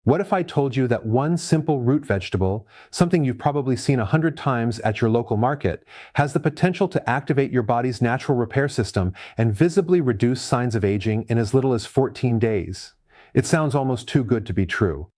What if I told you that one simple root vegetable, something you've probably seen 100 times at your local market, has the potential to activate your body's natural repair system and visibly reduce signs of aging in as little as 14 days? It sounds almost too good to be true.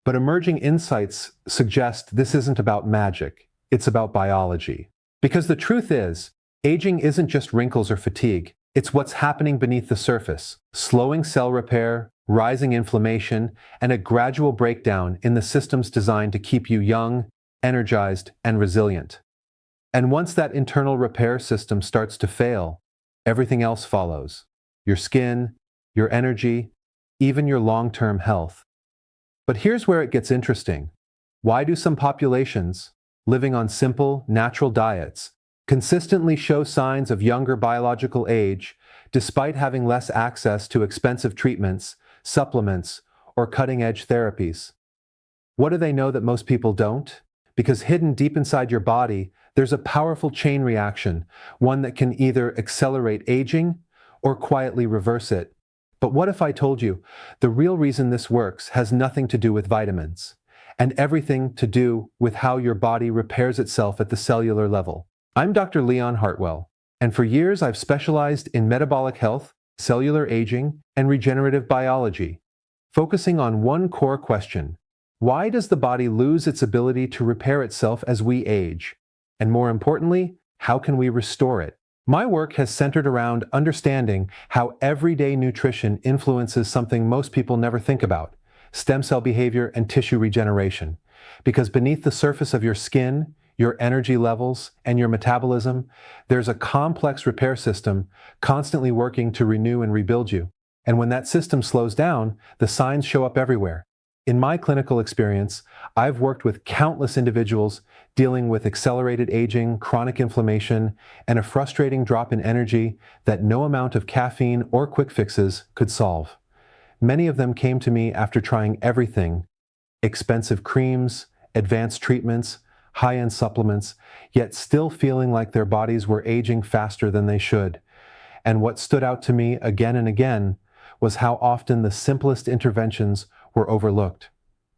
But emerging insights suggest this isn't about magic, it's about biology. Because the truth is, aging isn't just wrinkles or fatigue, it's what's happening beneath the surface, slowing cell repair, rising inflammation, and a gradual breakdown in the systems designed to keep you young, energized, and resilient. And once that internal repair system starts to fail, everything else follows. Your skin, your energy, even your long-term health. But here's where it gets interesting. Why do some populations, living on simple, natural diets, consistently show signs of younger biological age despite having less access to expensive treatments, supplements, or cutting-edge therapies? What do they know that most people don't? Because hidden deep inside your body, there's a powerful chain reaction, one that can either accelerate aging or quietly reverse it. But what if I told you the real reason this works has nothing to do with vitamins, and everything to do with how your body repairs itself at the cellular level? I'm Dr. Leon Hartwell, and for years I've specialized in metabolic health, cellular aging, and regenerative biology, focusing on one core question: why does the body lose its ability to repair itself as we age? And more importantly, how can we restore it? My work has centered around understanding how everyday nutrition influences something most people never think about: stem cell behavior and tissue regeneration. Because beneath the surface of your skin, your energy levels, and your metabolism, there's a complex repair system constantly working to renew and rebuild you. And when that system slows down, the signs show up everywhere. In my clinical experience, I've worked with countless individuals dealing with accelerated aging, chronic inflammation, and a frustrating drop in energy that no amount of caffeine or quick fixes could solve. Many of them came to me after trying everything: expensive creams, advanced treatments, high-end supplements, yet still feeling like their bodies were aging faster than they should. And what stood out to me again and again was how often the simplest interventions were overlooked.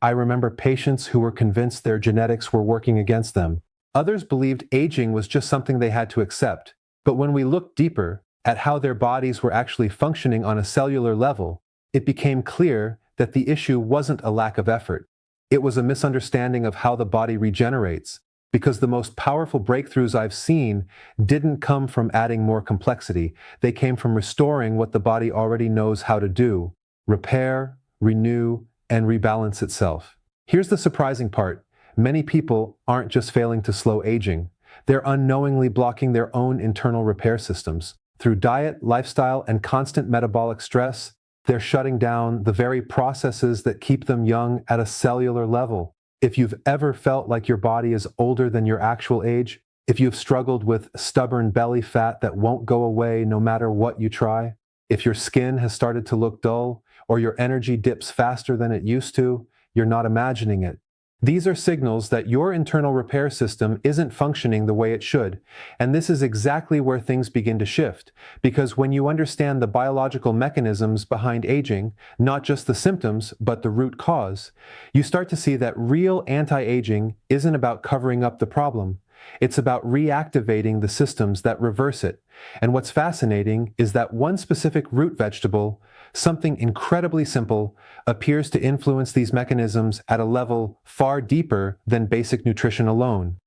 I remember patients who were convinced their genetics were working against them. Others believed aging was just something they had to accept. But when we looked deeper at how their bodies were actually functioning on a cellular level, it became clear that the issue wasn't a lack of effort. It was a misunderstanding of how the body regenerates, because the most powerful breakthroughs I've seen didn't come from adding more complexity. They came from restoring what the body already knows how to do: repair, renew, and rebalance itself. Here's the surprising part: many people aren't just failing to slow aging, they're unknowingly blocking their own internal repair systems. Through diet, lifestyle, and constant metabolic stress, they're shutting down the very processes that keep them young at a cellular level. If you've ever felt like your body is older than your actual age, if you've struggled with stubborn belly fat that won't go away no matter what you try, if your skin has started to look dull, or your energy dips faster than it used to, you're not imagining it. These are signals that your internal repair system isn't functioning the way it should. And this is exactly where things begin to shift. Because when you understand the biological mechanisms behind aging, not just the symptoms, but the root cause, you start to see that real anti-aging isn't about covering up the problem. It's about reactivating the systems that reverse it. And what's fascinating is that one specific root vegetable, something incredibly simple, appears to influence these mechanisms at a level far deeper than basic nutrition alone.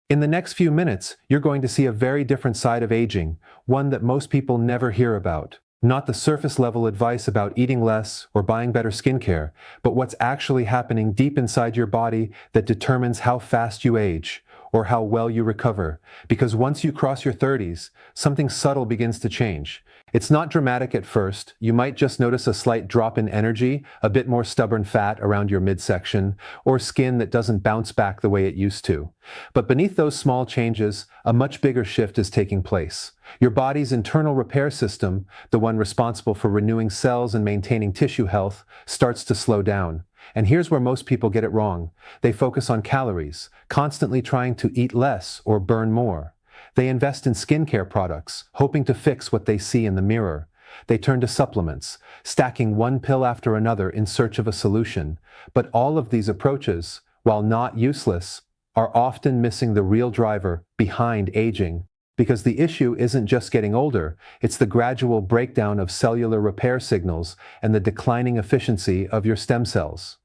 In the next few minutes, you're going to see a very different side of aging, one that most people never hear about. Not the surface-level advice about eating less or buying better skincare, but what's actually happening deep inside your body that determines how fast you age, or how well you recover. Because once you cross your 30s, something subtle begins to change. It's not dramatic at first. You might just notice a slight drop in energy, a bit more stubborn fat around your midsection, or skin that doesn't bounce back the way it used to. But beneath those small changes, a much bigger shift is taking place. Your body's internal repair system, the one responsible for renewing cells and maintaining tissue health, starts to slow down. And here's where most people get it wrong. They focus on calories, constantly trying to eat less or burn more. They invest in skincare products, hoping to fix what they see in the mirror. They turn to supplements, stacking one pill after another in search of a solution. But all of these approaches, while not useless, are often missing the real driver behind aging. Because the issue isn't just getting older, it's the gradual breakdown of cellular repair signals and the declining efficiency of your stem cells.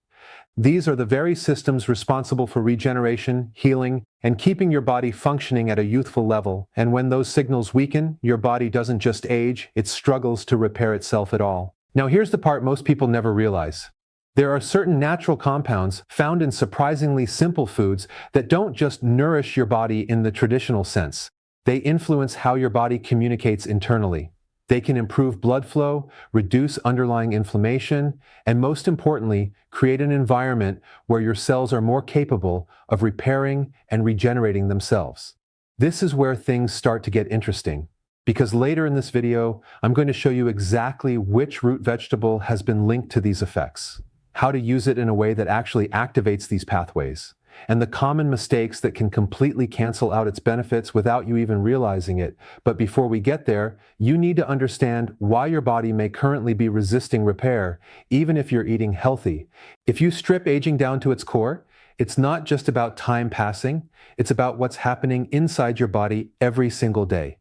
These are the very systems responsible for regeneration, healing, and keeping your body functioning at a youthful level. And when those signals weaken, your body doesn't just age, it struggles to repair itself at all. Now here's the part most people never realize. There are certain natural compounds found in surprisingly simple foods that don't just nourish your body in the traditional sense. They influence how your body communicates internally. They can improve blood flow, reduce underlying inflammation, and most importantly, create an environment where your cells are more capable of repairing and regenerating themselves. This is where things start to get interesting, because later in this video, I'm going to show you exactly which root vegetable has been linked to these effects, how to use it in a way that actually activates these pathways, and the common mistakes that can completely cancel out its benefits without you even realizing it. But before we get there, you need to understand why your body may currently be resisting repair, even if you're eating healthy. If you strip aging down to its core, it's not just about time passing, it's about what's happening inside your body every single day.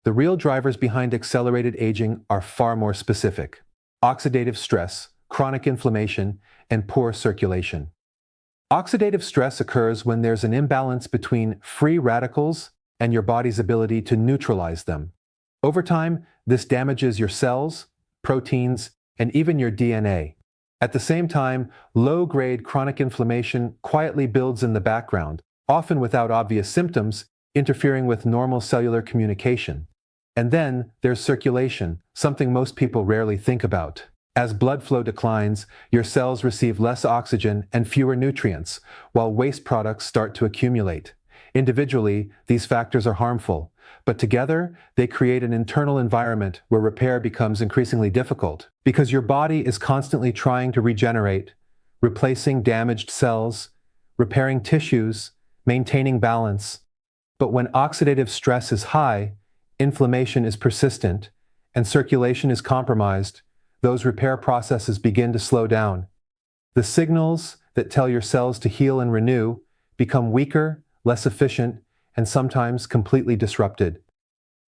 The real drivers behind accelerated aging are far more specific: oxidative stress, chronic inflammation, and poor circulation. Oxidative stress occurs when there's an imbalance between free radicals and your body's ability to neutralize them. Over time, this damages your cells, proteins, and even your DNA. At the same time, low-grade chronic inflammation quietly builds in the background, often without obvious symptoms, interfering with normal cellular communication. And then there's circulation, something most people rarely think about. As blood flow declines, your cells receive less oxygen and fewer nutrients, while waste products start to accumulate. Individually, these factors are harmful, but together, they create an internal environment where repair becomes increasingly difficult, because your body is constantly trying to regenerate, replacing damaged cells, repairing tissues, maintaining balance. But when oxidative stress is high, inflammation is persistent, and circulation is compromised, those repair processes begin to slow down. The signals that tell your cells to heal and renew become weaker, less efficient, and sometimes completely disrupted.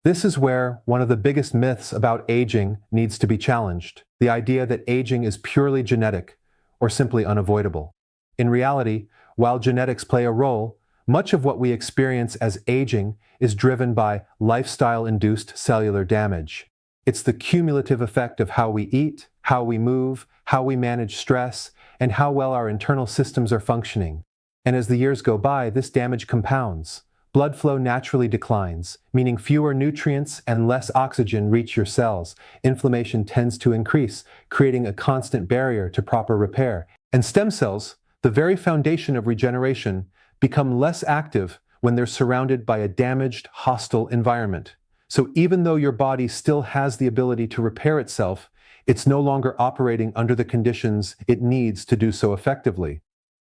This is where one of the biggest myths about aging needs to be challenged: the idea that aging is purely genetic or simply unavoidable. In reality, while genetics play a role, much of what we experience as aging is driven by lifestyle-induced cellular damage. It's the cumulative effect of how we eat, how we move, how we manage stress, and how well our internal systems are functioning. And as the years go by, this damage compounds. Blood flow naturally declines, meaning fewer nutrients and less oxygen reach your cells. Inflammation tends to increase, creating a constant barrier to proper repair. And stem cells, the very foundation of regeneration, become less active when they're surrounded by a damaged, hostile environment. So even though your body still has the ability to repair itself, it's no longer operating under the conditions it needs to do so effectively.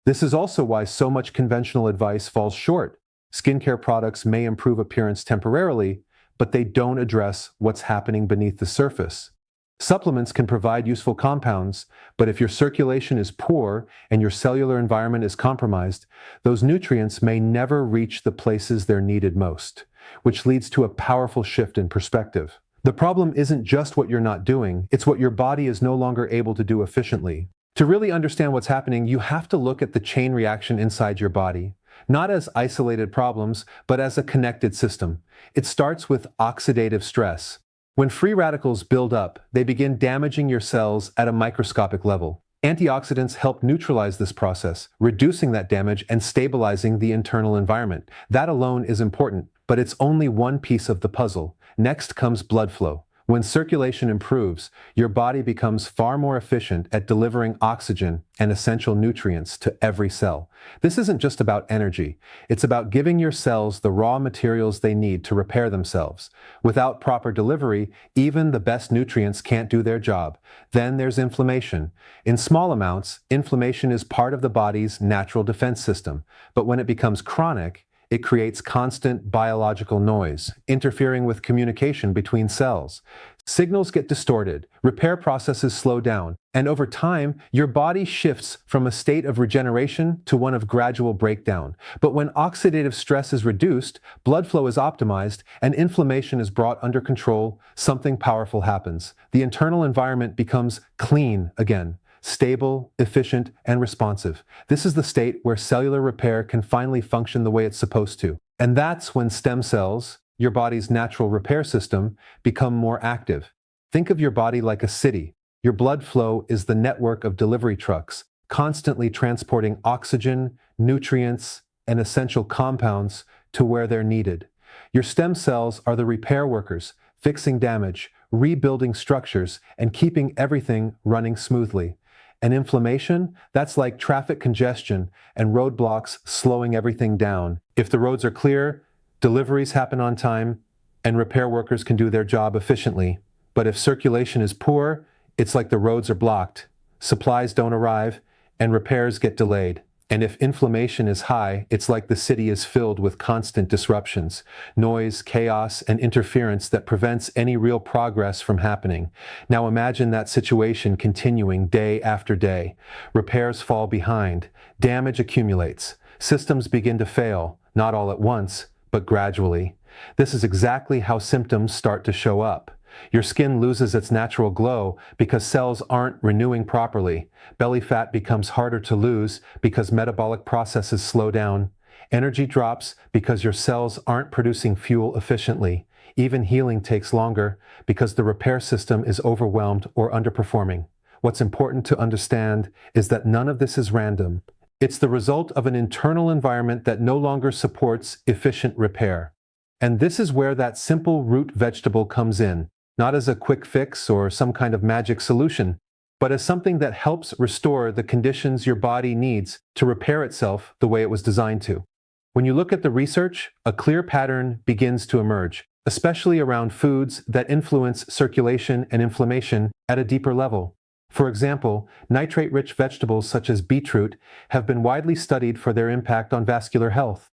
This is also why so much conventional advice falls short. Skincare products may improve appearance temporarily, but they don't address what's happening beneath the surface. Supplements can provide useful compounds, but if your circulation is poor and your cellular environment is compromised, those nutrients may never reach the places they're needed most, which leads to a powerful shift in perspective. The problem isn't just what you're not doing, it's what your body is no longer able to do efficiently. To really understand what's happening, you have to look at the chain reaction inside your body, not as isolated problems, but as a connected system. It starts with oxidative stress. When free radicals build up, they begin damaging your cells at a microscopic level. Antioxidants help neutralize this process, reducing that damage and stabilizing the internal environment. That alone is important, but it's only one piece of the puzzle. Next comes blood flow. When circulation improves, your body becomes far more efficient at delivering oxygen and essential nutrients to every cell. This isn't just about energy. It's about giving your cells the raw materials they need to repair themselves. Without proper delivery, even the best nutrients can't do their job. Then there's inflammation. In small amounts, inflammation is part of the body's natural defense system. But when it becomes chronic, it creates constant biological noise, interfering with communication between cells. Signals get distorted, repair processes slow down, and over time, your body shifts from a state of regeneration to one of gradual breakdown. But when oxidative stress is reduced, blood flow is optimized, and inflammation is brought under control, something powerful happens. The internal environment becomes clean again, stable, efficient, and responsive. This is the state where cellular repair can finally function the way it's supposed to. And that's when stem cells, your body's natural repair system, become more active. Think of your body like a city. Your blood flow is the network of delivery trucks, constantly transporting oxygen, nutrients, and essential compounds to where they're needed. Your stem cells are the repair workers, fixing damage, rebuilding structures, and keeping everything running smoothly. And inflammation, that's like traffic congestion and roadblocks slowing everything down. If the roads are clear, deliveries happen on time, and repair workers can do their job efficiently. But if circulation is poor, it's like the roads are blocked, supplies don't arrive, and repairs get delayed. And if inflammation is high, it's like the city is filled with constant disruptions, noise, chaos, and interference that prevents any real progress from happening. Now imagine that situation continuing day after day. Repairs fall behind, damage accumulates, systems begin to fail, not all at once, but gradually. This is exactly how symptoms start to show up. Your skin loses its natural glow because cells aren't renewing properly. Belly fat becomes harder to lose because metabolic processes slow down. Energy drops because your cells aren't producing fuel efficiently. Even healing takes longer because the repair system is overwhelmed or underperforming. What's important to understand is that none of this is random. It's the result of an internal environment that no longer supports efficient repair. And this is where that simple root vegetable comes in, not as a quick fix or some kind of magic solution, but as something that helps restore the conditions your body needs to repair itself the way it was designed to. When you look at the research, a clear pattern begins to emerge, especially around foods that influence circulation and inflammation at a deeper level. For example, nitrate-rich vegetables such as beetroot have been widely studied for their impact on vascular health.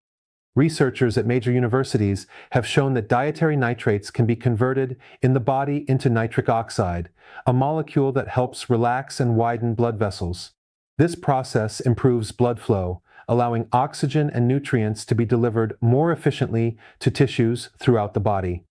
Researchers at major universities have shown that dietary nitrates can be converted in the body into nitric oxide, a molecule that helps relax and widen blood vessels. This process improves blood flow, allowing oxygen and nutrients to be delivered more efficiently to tissues throughout the body.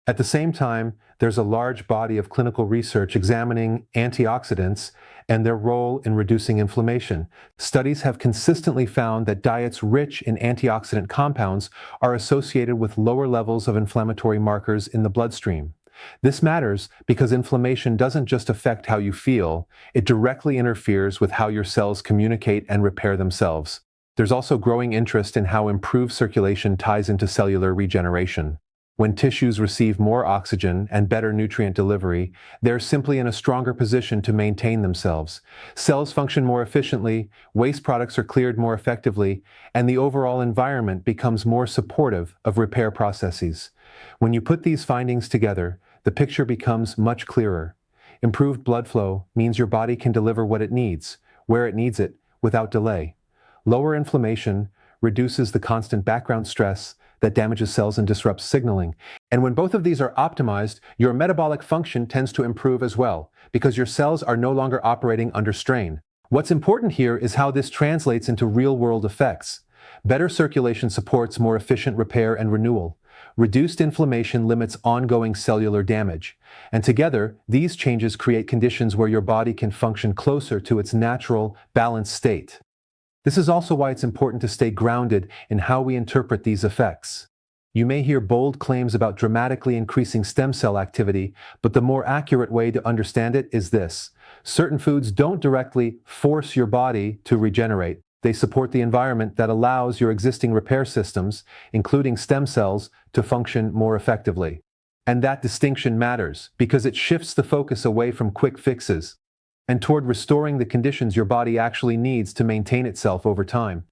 At the same time, there's a large body of clinical research examining antioxidants and their role in reducing inflammation. Studies have consistently found that diets rich in antioxidant compounds are associated with lower levels of inflammatory markers in the bloodstream. This matters because inflammation doesn't just affect how you feel, it directly interferes with how your cells communicate and repair themselves. There's also growing interest in how improved circulation ties into cellular regeneration. When tissues receive more oxygen and better nutrient delivery, they're simply in a stronger position to maintain themselves. Cells function more efficiently, waste products are cleared more effectively, and the overall environment becomes more supportive of repair processes. When you put these findings together, the picture becomes much clearer. Improved blood flow means your body can deliver what it needs, where it needs it, without delay. Lower inflammation reduces the constant background stress that damages cells and disrupts signaling. And when both of these are optimized, your metabolic function tends to improve as well, because your cells are no longer operating under strain. What's important here is how this translates into real-world effects. Better circulation supports more efficient repair and renewal. Reduced inflammation limits ongoing cellular damage. And together, these changes create conditions where your body can function closer to its natural, balanced state. This is also why it's important to stay grounded in how we interpret these effects. You may hear bold claims about dramatically increasing stem cell activity, but the more accurate way to understand it is this. Certain foods don't directly force your body to regenerate. They support the environment that allows your existing repair systems, including stem cells, to function more effectively. And that distinction matters because it shifts the focus away from quick fixes and toward restoring the conditions your body actually needs to maintain itself over time.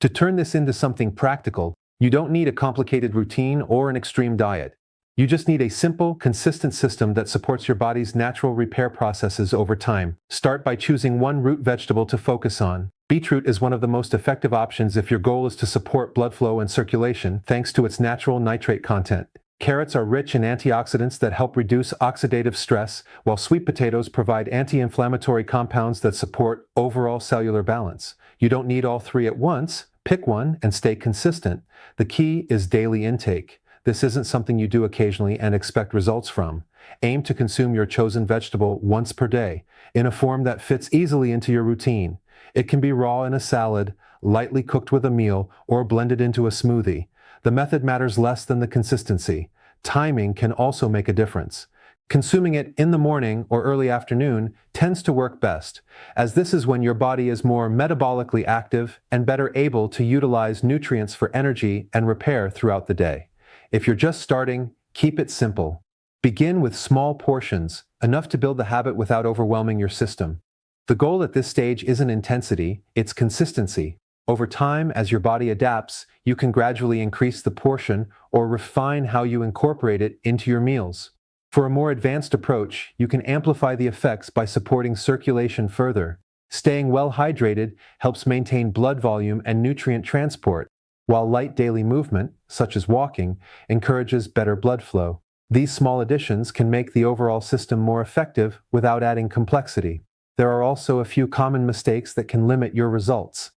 To turn this into something practical, you don't need a complicated routine or an extreme diet. You just need a simple, consistent system that supports your body's natural repair processes over time. Start by choosing one root vegetable to focus on. Beetroot is one of the most effective options if your goal is to support blood flow and circulation thanks to its natural nitrate content. Carrots are rich in antioxidants that help reduce oxidative stress, while sweet potatoes provide anti-inflammatory compounds that support overall cellular balance. You don't need all three at once. Pick one and stay consistent. The key is daily intake. This isn't something you do occasionally and expect results from. Aim to consume your chosen vegetable once per day, in a form that fits easily into your routine. It can be raw in a salad, lightly cooked with a meal, or blended into a smoothie. The method matters less than the consistency. Timing can also make a difference. Consuming it in the morning or early afternoon tends to work best, as this is when your body is more metabolically active and better able to utilize nutrients for energy and repair throughout the day. If you're just starting, keep it simple. Begin with small portions, enough to build the habit without overwhelming your system. The goal at this stage isn't intensity, it's consistency. Over time, as your body adapts, you can gradually increase the portion or refine how you incorporate it into your meals. For a more advanced approach, you can amplify the effects by supporting circulation further. Staying well hydrated helps maintain blood volume and nutrient transport, while light daily movement, such as walking, encourages better blood flow. These small additions can make the overall system more effective without adding complexity. There are also a few common mistakes that can limit your results.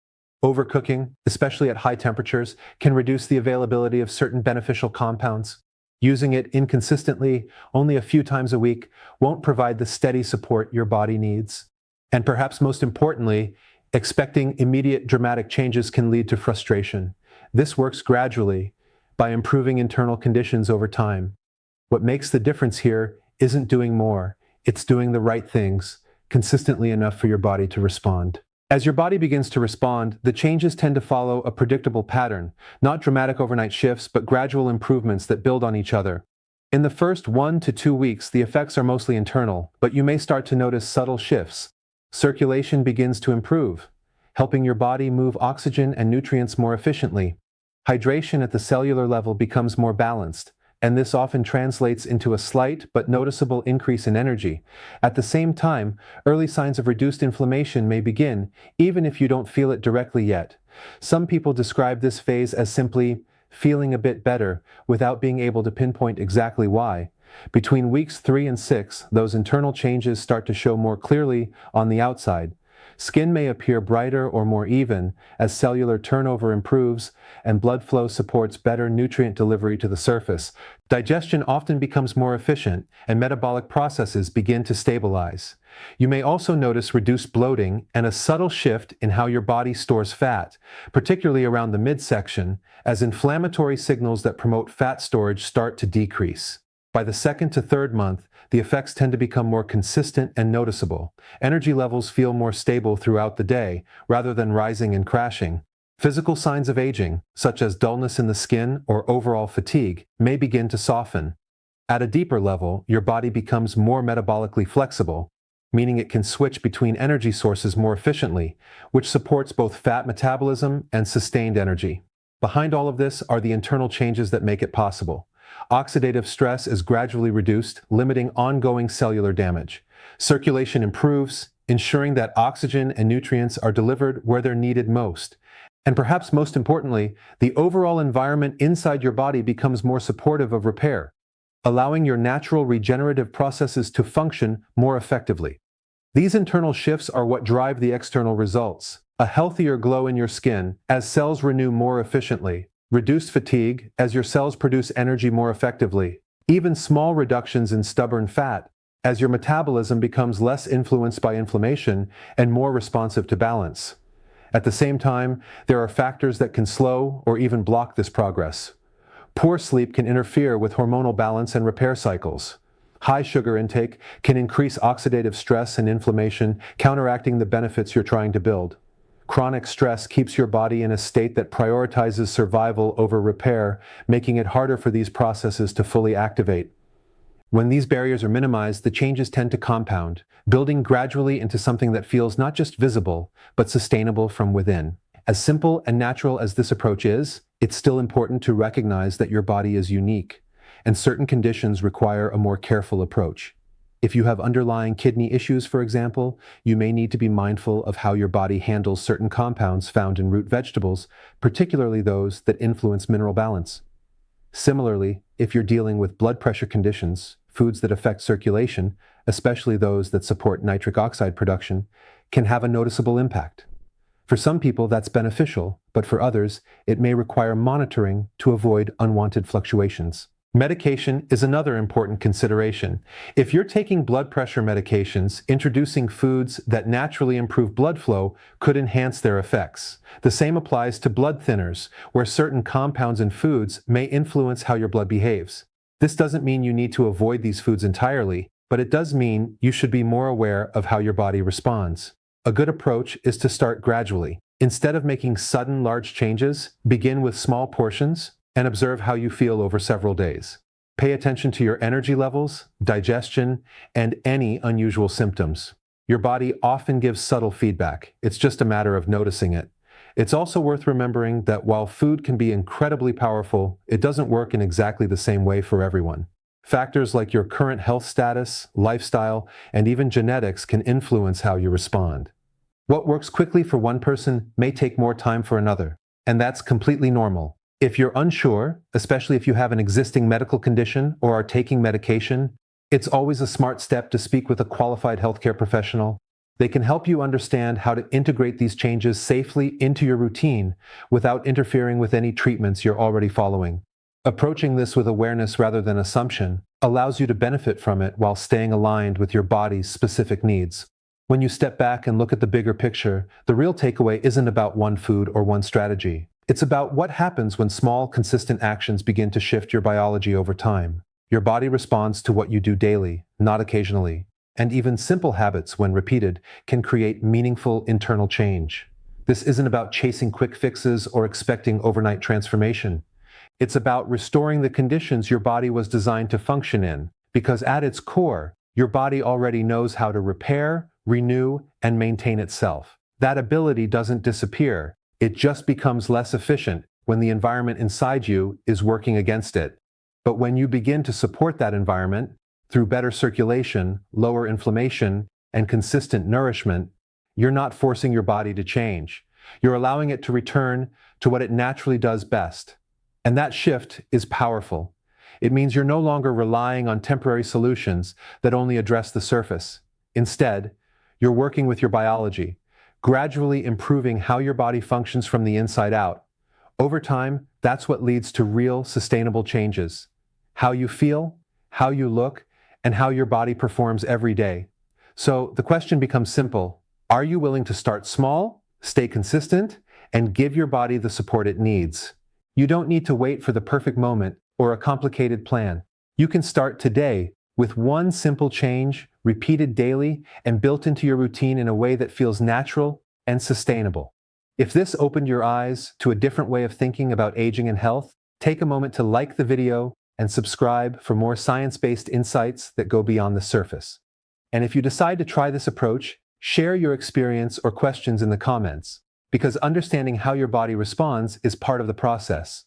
Overcooking, especially at high temperatures, can reduce the availability of certain beneficial compounds. Using it inconsistently, only a few times a week, won't provide the steady support your body needs. And perhaps most importantly, expecting immediate dramatic changes can lead to frustration. This works gradually, by improving internal conditions over time. What makes the difference here isn't doing more, it's doing the right things, consistently enough for your body to respond. As your body begins to respond, the changes tend to follow a predictable pattern, not dramatic overnight shifts, but gradual improvements that build on each other. In the first 1 to 2 weeks, the effects are mostly internal, but you may start to notice subtle shifts. Circulation begins to improve, helping your body move oxygen and nutrients more efficiently. Hydration at the cellular level becomes more balanced, and this often translates into a slight but noticeable increase in energy. At the same time, early signs of reduced inflammation may begin, even if you don't feel it directly yet. Some people describe this phase as simply feeling a bit better, without being able to pinpoint exactly why. Between weeks 3 and 6, those internal changes start to show more clearly on the outside. Skin may appear brighter or more even as cellular turnover improves and blood flow supports better nutrient delivery to the surface. Digestion often becomes more efficient and metabolic processes begin to stabilize. You may also notice reduced bloating and a subtle shift in how your body stores fat, particularly around the midsection, as inflammatory signals that promote fat storage start to decrease. By the 2nd to 3rd month, the effects tend to become more consistent and noticeable. Energy levels feel more stable throughout the day, rather than rising and crashing. Physical signs of aging, such as dullness in the skin or overall fatigue, may begin to soften. At a deeper level, your body becomes more metabolically flexible, meaning it can switch between energy sources more efficiently, which supports both fat metabolism and sustained energy. Behind all of this are the internal changes that make it possible. Oxidative stress is gradually reduced, limiting ongoing cellular damage. Circulation improves, ensuring that oxygen and nutrients are delivered where they're needed most. And perhaps most importantly, the overall environment inside your body becomes more supportive of repair, allowing your natural regenerative processes to function more effectively. These internal shifts are what drive the external results. A healthier glow in your skin as cells renew more efficiently. Reduced fatigue as your cells produce energy more effectively. Even small reductions in stubborn fat as your metabolism becomes less influenced by inflammation and more responsive to balance. At the same time, there are factors that can slow or even block this progress. Poor sleep can interfere with hormonal balance and repair cycles. High sugar intake can increase oxidative stress and inflammation, counteracting the benefits you're trying to build. Chronic stress keeps your body in a state that prioritizes survival over repair, making it harder for these processes to fully activate. When these barriers are minimized, the changes tend to compound, building gradually into something that feels not just visible, but sustainable from within. As simple and natural as this approach is, it's still important to recognize that your body is unique, and certain conditions require a more careful approach. If you have underlying kidney issues, for example, you may need to be mindful of how your body handles certain compounds found in root vegetables, particularly those that influence mineral balance. Similarly, if you're dealing with blood pressure conditions, foods that affect circulation, especially those that support nitric oxide production, can have a noticeable impact. For some people, that's beneficial, but for others, it may require monitoring to avoid unwanted fluctuations. Medication is another important consideration. If you're taking blood pressure medications, introducing foods that naturally improve blood flow could enhance their effects. The same applies to blood thinners, where certain compounds in foods may influence how your blood behaves. This doesn't mean you need to avoid these foods entirely, but it does mean you should be more aware of how your body responds. A good approach is to start gradually. Instead of making sudden large changes, begin with small portions and observe how you feel over several days. Pay attention to your energy levels, digestion, and any unusual symptoms. Your body often gives subtle feedback. It's just a matter of noticing it. It's also worth remembering that while food can be incredibly powerful, it doesn't work in exactly the same way for everyone. Factors like your current health status, lifestyle, and even genetics can influence how you respond. What works quickly for one person may take more time for another, and that's completely normal. If you're unsure, especially if you have an existing medical condition or are taking medication, it's always a smart step to speak with a qualified healthcare professional. They can help you understand how to integrate these changes safely into your routine without interfering with any treatments you're already following. Approaching this with awareness rather than assumption allows you to benefit from it while staying aligned with your body's specific needs. When you step back and look at the bigger picture, the real takeaway isn't about one food or one strategy. It's about what happens when small, consistent actions begin to shift your biology over time. Your body responds to what you do daily, not occasionally. And even simple habits, when repeated, can create meaningful internal change. This isn't about chasing quick fixes or expecting overnight transformation. It's about restoring the conditions your body was designed to function in, because at its core, your body already knows how to repair, renew, and maintain itself. That ability doesn't disappear. It just becomes less efficient when the environment inside you is working against it. But when you begin to support that environment through better circulation, lower inflammation, and consistent nourishment, you're not forcing your body to change. You're allowing it to return to what it naturally does best. And that shift is powerful. It means you're no longer relying on temporary solutions that only address the surface. Instead, you're working with your biology, gradually improving how your body functions from the inside out. Over time, that's what leads to real, sustainable changes. How you feel, how you look, and how your body performs every day. So the question becomes simple. Are you willing to start small, stay consistent, and give your body the support it needs? You don't need to wait for the perfect moment or a complicated plan. You can start today with one simple change, repeated daily, and built into your routine in a way that feels natural and sustainable. If this opened your eyes to a different way of thinking about aging and health, take a moment to like the video and subscribe for more science-based insights that go beyond the surface. And if you decide to try this approach, share your experience or questions in the comments, because understanding how your body responds is part of the process.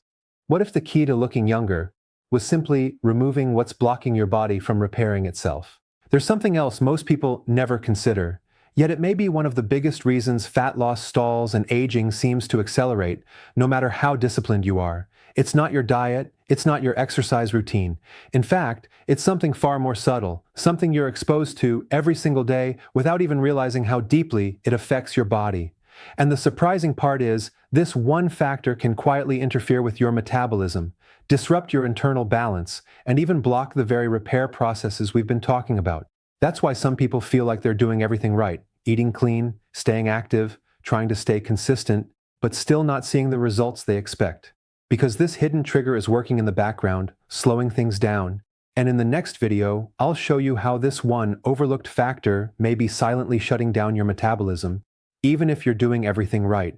What if the key to looking younger was simply removing what's blocking your body from repairing itself? There's something else most people never consider, yet it may be one of the biggest reasons fat loss stalls and aging seems to accelerate, no matter how disciplined you are. It's not your diet, it's not your exercise routine. In fact, it's something far more subtle, something you're exposed to every single day without even realizing how deeply it affects your body. And the surprising part is, this one factor can quietly interfere with your metabolism, disrupt your internal balance, and even block the very repair processes we've been talking about. That's why some people feel like they're doing everything right, eating clean, staying active, trying to stay consistent, but still not seeing the results they expect. Because this hidden trigger is working in the background, slowing things down. And in the next video, I'll show you how this one overlooked factor may be silently shutting down your metabolism, even if you're doing everything right.